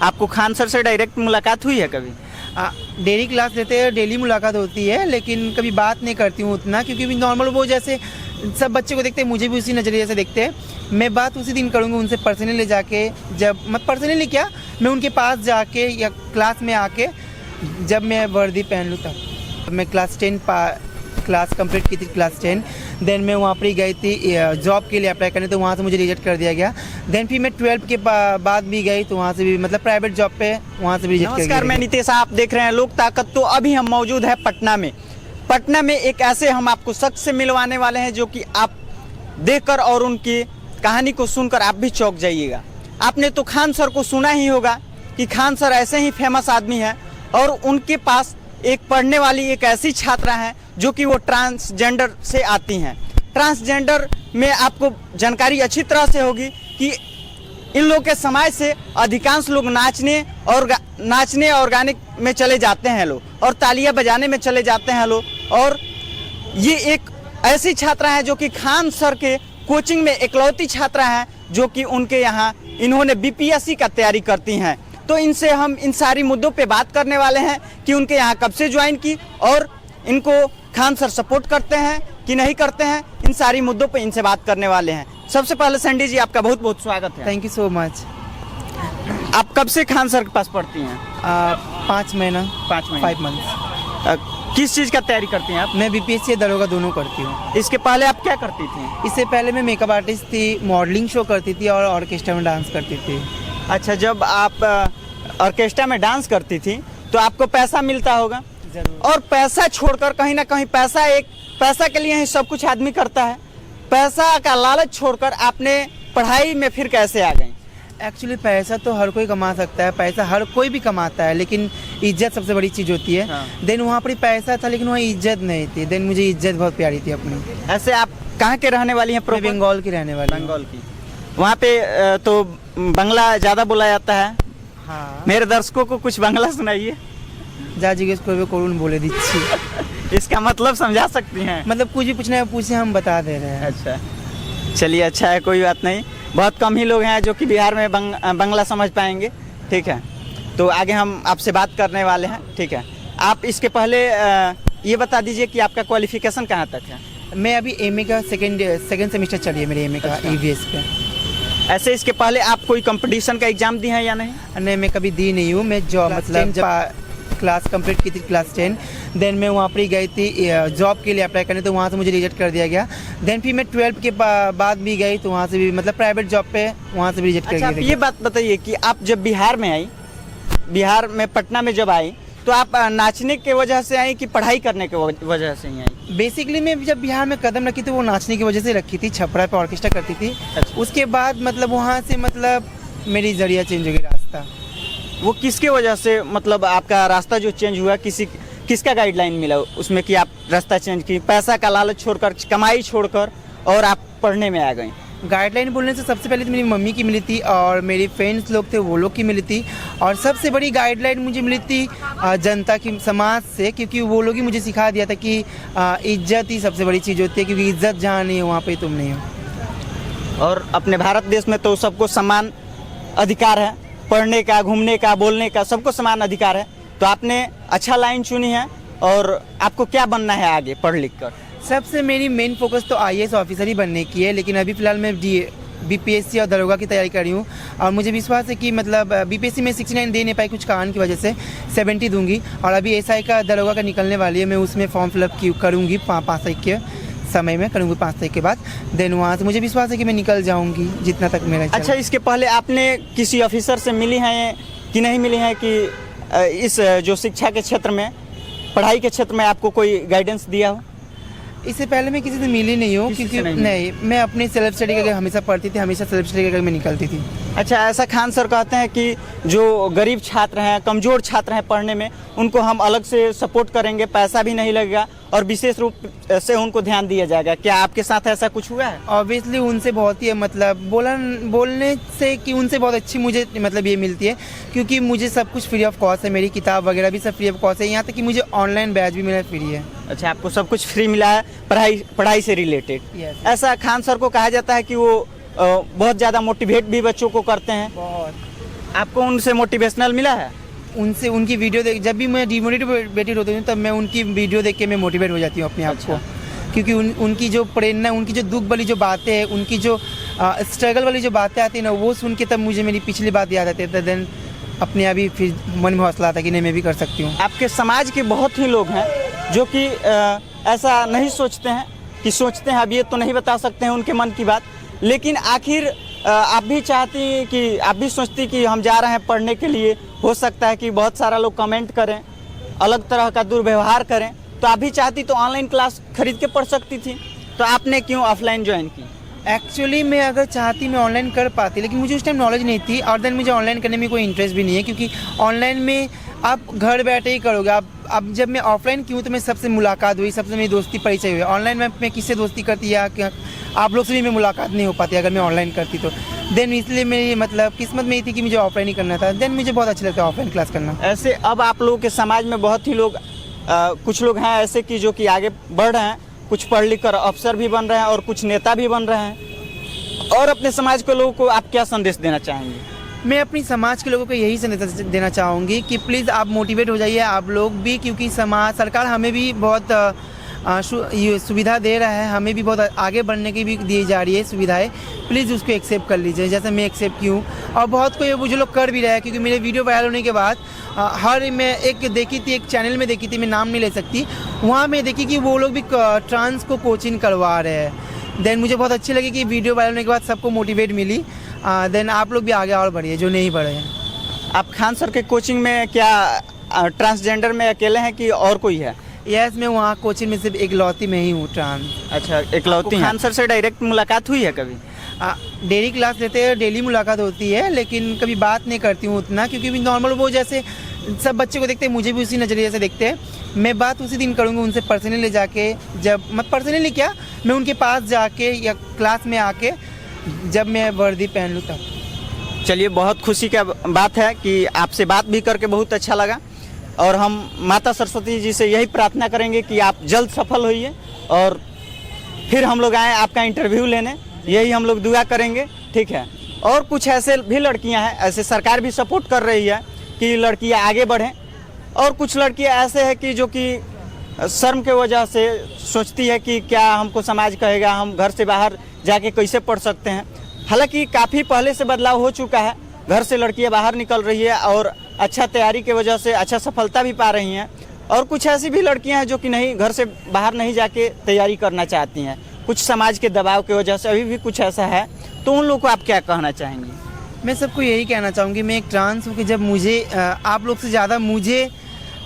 आपको खान सर से डायरेक्ट मुलाकात हुई है कभी? डेली क्लास लेते हैं, डेली मुलाकात होती है, लेकिन कभी बात नहीं करती हूँ उतना, क्योंकि नॉर्मल वो जैसे सब बच्चे को देखते हैं मुझे भी उसी नज़रिए से देखते हैं। मैं बात उसी दिन करूँगा उनसे पर्सनली जाके, जब मैं पर्सनली क्या, मैं उनके पास जाके या क्लास में आके जब मैं वर्दी पहन लूँ तब। मैं क्लास 10 क्लास कंप्लीट की थी, क्लास 10। देन मैं वहाँ पर ही गई थी जॉब के लिए अप्लाई करने, तो वहाँ से मुझे रिजेक्ट कर दिया गया। देन फिर मैं 12 के बाद भी गई, तो वहाँ से भी मतलब प्राइवेट जॉब पे वहाँ से भी रिजेक्ट कर दिया। नमस्कार, मैं नितेश, आप देख रहे हैं लोक ताकत। तो अभी हम मौजूद है पटना में। पटना में एक ऐसे हम आपको शख्स से मिलवाने वाले हैं जो कि आप देखकर और उनकी कहानी को सुनकर आप भी चौंक जाइएगा। आपने तो खान सर को सुना ही होगा कि खान सर ऐसे ही फेमस आदमी हैं, और उनके पास एक पढ़ने वाली एक ऐसी छात्रा है जो कि वो ट्रांसजेंडर से आती हैं। ट्रांसजेंडर में आपको जानकारी अच्छी तरह से होगी कि इन लोगों के समाज से अधिकांश लोग नाचने और गाने में चले जाते हैं लोग, और तालियां बजाने में चले जाते हैं लोग। और ये एक ऐसी छात्रा है जो कि खान सर के कोचिंग में इकलौती छात्रा है जो कि उनके यहाँ इन्होंने बीपीएससी का तैयारी करती हैं। तो इनसे हम इन सारी मुद्दों पे बात करने वाले हैं कि उनके यहाँ कब से ज्वाइन की और इनको खान सर सपोर्ट करते हैं कि नहीं करते हैं। इन सारी मुद्दों पे इनसे बात करने वाले हैं। सबसे पहले संडी जी, आपका बहुत बहुत स्वागत है। Thank you so much. आप कब से खान सर के पास पढ़ती हैं? 5 महीना। 5 मंथ। किस चीज़ का तैयारी करती हैं आप? मैं बीपीएससी या दरोगा दोनों करती हूँ। इसके पहले आप क्या करती थी? इससे पहले मैं मेकअप आर्टिस्ट थी, मॉडलिंग शो करती थी और ऑर्केस्ट्रा में डांस करती थी। अच्छा, जब आप ऑर्केस्ट्रा में डांस करती थी तो आपको पैसा मिलता होगा जरूर। और पैसा छोड़कर कहीं ना कहीं पैसा के लिए ही सब कुछ आदमी करता है। पैसा का लालच छोड़कर आपने पढ़ाई में फिर कैसे आ गई? एक्चुअली पैसा तो हर कोई कमा सकता है, पैसा हर कोई भी कमाता है, लेकिन इज्जत सबसे बड़ी चीज़ होती है। हाँ। देन वहाँ पर पैसा था लेकिन वहाँ इज्जत नहीं थी। देन मुझे इज्जत बहुत प्यारी थी अपनी। ऐसे आप कहाँ के रहने वाली हैं? मैं बंगाल की रहने वाली हूँ। बंगाल की। वहाँ पे तो बांग्ला ज़्यादा बोला जाता है। हाँ, मेरे दर्शकों को कुछ बांग्ला सुनाइए। जा जिज्ञेस करून बोले दीजिए। इसका मतलब समझा सकती हैं? मतलब कुछ भी पूछना है पूछे, हम बता दे रहे हैं। अच्छा, चलिए, अच्छा है, कोई बात नहीं। बहुत कम ही लोग हैं जो कि बिहार में बांग्ला समझ पाएंगे। ठीक है, तो आगे हम आपसे बात करने वाले हैं। ठीक है, आप इसके पहले ये बता दीजिए कि आपका क्वालिफिकेशन कहाँ तक है? मैं अभी एमए का सेकेंड सेमेस्टर चल रही है मेरे एमए का। अच्छा। ईवीएस पे। ऐसे इसके पहले आप कोई कंपटीशन का एग्जाम दिए हैं या नहीं? नहीं, मैं कभी दी नहीं हूँ। मैं जॉब मतलब जब क्लास कंप्लीट की थी, क्लास 10। देन मैं वहाँ पर ही गई थी जॉब के लिए अप्लाई करने, तो वहाँ से मुझे रिजेक्ट कर दिया गया। देन फिर मैं 12 के बाद भी गई, तो वहाँ से भी मतलब प्राइवेट जॉब पे वहाँ से भी रिजेक्ट कर दिया गया। ये बात बताइए कि आप जब बिहार में पटना में जब आई, तो आप नाचने के वजह से आई कि पढ़ाई करने के वजह से ही आई? बेसिकली मैं जब बिहार में कदम रखी थी वो नाचने की वजह से रखी थी। छपरा पे ऑर्केस्ट्रा करती थी। अच्छा। उसके बाद मतलब वहाँ से मतलब मेरी जरिया चेंज हो गई, रास्ता। वो किसके वजह से, मतलब आपका रास्ता जो चेंज हुआ, किसका गाइडलाइन मिला उसमें कि आप रास्ता चेंज की? पैसा का लालच छोड़कर, कमाई छोड़कर, और आप पढ़ने में आ गई? गाइडलाइन बोलने से सबसे पहले तो मेरी मम्मी की मिली थी, और मेरी फ्रेंड्स लोग थे वो लोग की मिली थी, और सबसे बड़ी गाइडलाइन मुझे मिली थी जनता की, समाज से, क्योंकि वो लोग ही मुझे सिखा दिया था कि इज्जत ही सबसे बड़ी चीज़ होती है, क्योंकि इज्जत जहाँ नहीं है वहाँ पे तुम नहीं हो। और अपने भारत देश में तो सबको समान अधिकार है, पढ़ने का, घूमने का, बोलने का, सबको समान अधिकार है। तो आपने अच्छा लाइन चुनी है। और आपको क्या बनना है आगे पढ़ लिख कर? सबसे मेरी मेन फोकस तो आईएएस ऑफिसर ही बनने की है, लेकिन अभी फ़िलहाल मैं बीपीएससी और दरोगा की तैयारी कर रही हूँ। और मुझे विश्वास है कि मतलब बीपीएससी में 69 दे नहीं पाई कुछ कारण की वजह से, 70 दूंगी। और अभी एसआई का दरोगा का निकलने वाली है, मैं उसमें फॉर्म फिलअप करूँगी 5 तारीख के समय में करूँगी, 5 तारीख के बाद। देन वहाँ से मुझे विश्वास है कि मैं निकल जाऊँगी जितना तक मेरा। अच्छा, इसके पहले आपने किसी ऑफिसर से मिली हैं कि नहीं मिली हैं कि इस जो शिक्षा के क्षेत्र में, पढ़ाई के क्षेत्र में आपको कोई गाइडेंस दिया हो? इससे पहले मैं किसी से मिली नहीं हूँ, क्योंकि नहीं, मैं अपनी सेल्फ स्टडी करके हमेशा पढ़ती थी, हमेशा सेल्फ स्टडी करके मैं निकलती थी। अच्छा, ऐसा खान सर कहते हैं कि जो गरीब छात्र हैं, कमज़ोर छात्र हैं पढ़ने में, उनको हम अलग से सपोर्ट करेंगे, पैसा भी नहीं लगेगा और विशेष रूप से उनको ध्यान दिया जाएगा। क्या आपके साथ ऐसा कुछ हुआ है? ऑब्वियसली उनसे बहुत ही मतलब बोलने से कि उनसे बहुत अच्छी मुझे मतलब ये मिलती है, क्योंकि मुझे सब कुछ फ्री ऑफ कॉस्ट है, मेरी किताब वगैरह भी सब फ्री ऑफ कॉस्ट है, यहाँ तक कि मुझे ऑनलाइन बैच भी मेरा फ्री है। अच्छा, आपको सब कुछ फ्री मिला है पढ़ाई से रिलेटेड? Yes. ऐसा खान सर को कहा जाता है कि वो बहुत ज़्यादा मोटिवेट भी बच्चों को करते हैं। बहुत। आपको उनसे मोटिवेशनल मिला है? उनसे उनकी वीडियो देख, जब भी मैं डिमोटिवेटेड होती हूँ तब मैं उनकी वीडियो देख के मैं मोटिवेट हो जाती हूँ अपने आप को। क्योंकि उनकी जो प्रेरणा, उनकी जो दुख वाली जो बातें हैं, उनकी जो स्ट्रगल वाली जो बातें आती हैं ना, वो सुन के तब मुझे मेरी पिछली बात याद आती है। देन अपने आप ही फिर मन में हौसला आता कि नहीं, मैं भी कर सकती हूँ। आपके समाज के बहुत ही लोग हैं जो कि ऐसा नहीं सोचते हैं, कि सोचते हैं अब ये तो नहीं बता सकते हैं उनके मन की बात, लेकिन आखिर आप भी चाहती हैं कि आप भी सोचती कि हम जा रहे हैं पढ़ने के लिए, हो सकता है कि बहुत सारा लोग कमेंट करें, अलग तरह का दुर्व्यवहार करें, तो आप भी चाहती तो ऑनलाइन क्लास खरीद के पढ़ सकती थी, तो आपने क्यों ऑफलाइन ज्वाइन की? एक्चुअली मैं अगर चाहती मैं ऑनलाइन कर पाती, लेकिन मुझे उस टाइम नॉलेज नहीं थी, और देन मुझे ऑनलाइन करने में कोई इंटरेस्ट भी नहीं है, क्योंकि ऑनलाइन में आप घर बैठे ही करोगे। अब जब मैं ऑफलाइन की हूँ तो मैं सबसे मुलाकात हुई, सबसे मेरी दोस्ती परिचय हुई। ऑनलाइन में मैं किससे दोस्ती करती या आप लोग से भी मैं मुलाकात नहीं हो पाती अगर मैं ऑनलाइन करती तो। देन इसलिए मेरी मतलब किस्मत में ही थी कि मुझे ऑफलाइन ही करना था। देन मुझे बहुत अच्छा लगता है ऑफलाइन क्लास करना। ऐसे अब आप लोगों के समाज में बहुत ही लोग कुछ लोग हैं ऐसे कि जो कि आगे बढ़ रहे हैं, कुछ पढ़ लिख कर अफसर भी बन रहे हैं और कुछ नेता भी बन रहे हैं, और अपने समाज के लोगों को आप क्या संदेश देना चाहेंगे? मैं अपनी समाज के लोगों को यही संदेश देना चाहूँगी कि प्लीज़ आप मोटिवेट हो जाइए आप लोग भी, क्योंकि सरकार हमें भी बहुत सुविधा दे रहा है, हमें भी बहुत आगे बढ़ने की भी दी जा रही है सुविधाएं। प्लीज़ उसको एक्सेप्ट कर लीजिए, जैसे मैं एक्सेप्ट की हूँ, और बहुत कोई मुझे लोग कर भी रहा है। क्योंकि मेरे वीडियो वायरल होने के बाद मैं एक देखी थी, एक चैनल में देखी थी, मैं नाम नहीं ले सकती, वहाँ मैं देखी कि वो लोग भी ट्रांस को कोचिंग करवा रहे हैं। देन मुझे बहुत अच्छी लगी कि वीडियो वायरल होने के बाद सबको मोटिवेट मिली। देन आप लोग भी आगे और बढ़िए जो नहीं बढ़े हैं। आप खान सर के कोचिंग में क्या ट्रांसजेंडर में अकेले हैं कि और कोई है? यस, मैं वहाँ कोचिंग में सिर्फ इकलौती में ही हूँ ट्रांस। अच्छा, इकलौती। खान सर से डायरेक्ट मुलाकात हुई है कभी? डेली क्लास लेते हैं, डेली मुलाकात होती है, लेकिन कभी बात नहीं करती हूँ उतना, क्योंकि नॉर्मल वो जैसे सब बच्चे को देखते हैं मुझे भी उसी नज़रिए से देखते हैं। मैं बात उसी दिन करूँगी उनसे पर्सनली ले जाके, जब मैं पर्सनली क्या, मैं उनके पास जाके या क्लास में आके जब मैं वर्दी पहन लूँ तब। चलिए, बहुत खुशी का बात है कि आपसे बात भी करके बहुत अच्छा लगा, और हम माता सरस्वती जी से यही प्रार्थना करेंगे कि आप जल्द सफल होइए और फिर हम लोग आएँ आपका इंटरव्यू लेने, यही हम लोग दुआ करेंगे। ठीक है, और कुछ ऐसे भी लड़कियां हैं, ऐसे सरकार भी सपोर्ट कर रही है कि लड़कियां आगे बढ़ें, और कुछ लड़कियां ऐसे हैं कि जो कि शर्म के वजह से सोचती है कि क्या हमको समाज कहेगा, हम घर से बाहर जाके कैसे पढ़ सकते हैं। हालांकि काफ़ी पहले से बदलाव हो चुका है, घर से लड़कियां बाहर निकल रही है और अच्छा तैयारी के वजह से अच्छा सफलता भी पा रही हैं, और कुछ ऐसी भी लड़कियां हैं जो कि नहीं, घर से बाहर नहीं जाके तैयारी करना चाहती हैं, कुछ समाज के दबाव की वजह से अभी भी कुछ ऐसा है। तो उन लोगों को आप क्या कहना चाहेंगे? मैं सबको यही कहना चाहूँगी, मैं एक ट्रांस हूँ कि जब मुझे आप लोग से ज़्यादा मुझे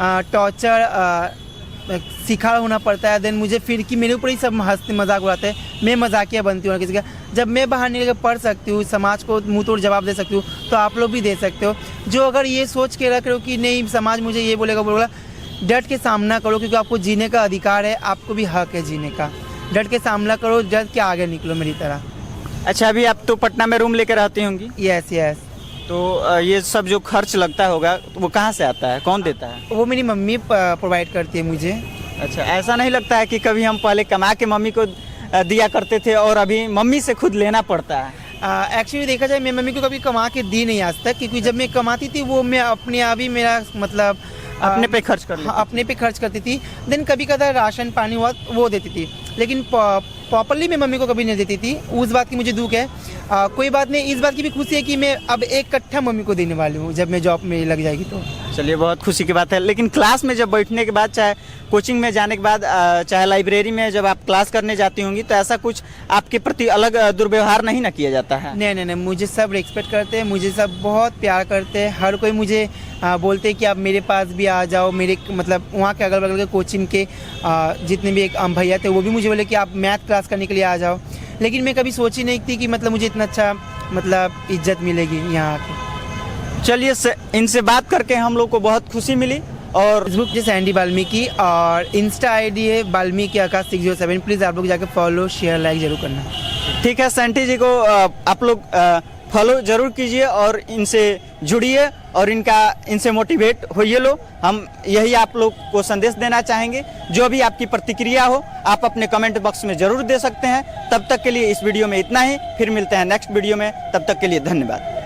टॉर्चर शिकार होना पड़ता है, देन मुझे फिर कि मेरे ऊपर ही सब हंसते मजाक उड़ाते हैं, मैं मजाकिया बनती हूँ किसी का। जब मैं बाहर निकल कर पढ़ सकती हूँ, समाज को मुँह तोड़ जवाब दे सकती हूँ, तो आप लोग भी दे सकते हो। जो अगर ये सोच के रख रहे हो कि नहीं समाज मुझे ये बोलेगा बोलेगा, डट के सामना करो, क्योंकि आपको जीने का अधिकार है, आपको भी हक है जीने का। डट के सामना करो, डट के आगे निकलो मेरी तरह। अच्छा, अभी आप तो पटना में रूम लेकर रहती होंगी? Yes yes. तो ये सब जो खर्च लगता होगा वो कहाँ से आता है, कौन देता है? वो मेरी मम्मी प्रोवाइड करती है मुझे। अच्छा, ऐसा नहीं लगता है कि कभी हम पहले कमा के मम्मी को दिया करते थे और अभी मम्मी से खुद लेना पड़ता है? एक्चुअली देखा जाए मैं मम्मी को कभी कमा के दी नहीं आज तक, क्योंकि जब मैं कमाती थी वो मैं अपने आप ही मेरा मतलब अपने पे खर्च कर लेती? अपने पे खर्च करती थी। देन कभी कदा राशन पानी हुआ वो देती थी, लेकिन प्रॉपरली मैं मम्मी को कभी नहीं देती थी। उस बात की मुझे दुख है। कोई बात नहीं, इस बात की भी खुशी है कि मैं अब एक कट्ठा मम्मी को देने वाली हूँ जब मैं जॉब में लग जाएगी तो। चलिए, बहुत खुशी की बात है। लेकिन क्लास में जब बैठने के बाद, चाहे कोचिंग में जाने के बाद, चाहे लाइब्रेरी में जब आप क्लास करने जाती होंगी, तो ऐसा कुछ आपके प्रति अलग दुर्व्यवहार नहीं ना किया जाता है? नहीं नहीं नहीं, मुझे सब रिस्पेक्ट करते हैं, मुझे सब बहुत प्यार करते हैं। हर कोई मुझे बोलते हैं कि आप मेरे पास भी आ जाओ। मेरे मतलब वहाँ के अगल बगल के कोचिंग के जितने भी एक भैया थे वो भी मुझे बोले कि आप मैथ क्लास करने के लिए आ जाओ। लेकिन मैं कभी सोची नहीं थी कि मतलब मुझे इतना अच्छा मतलब इज्जत मिलेगी यहाँ आके। चलिए, इनसे बात करके हम लोग को बहुत खुशी मिली। और फेसबुक जैसे सैंडी वाल्मीकि और इंस्टा आईडी है वाल्मीकि आकाश 607। प्लीज़ आप लोग जाके फॉलो शेयर लाइक जरूर करना। ठीक है, सैंटी जी को आप लोग फॉलो जरूर कीजिए और इनसे जुड़िए और इनसे मोटिवेट होइए। लो, हम यही आप लोग को संदेश देना चाहेंगे। जो भी आपकी प्रतिक्रिया हो आप अपने कमेंट बॉक्स में जरूर दे सकते हैं। तब तक के लिए इस वीडियो में इतना ही, फिर मिलते हैं नेक्स्ट वीडियो में। तब तक के लिए धन्यवाद।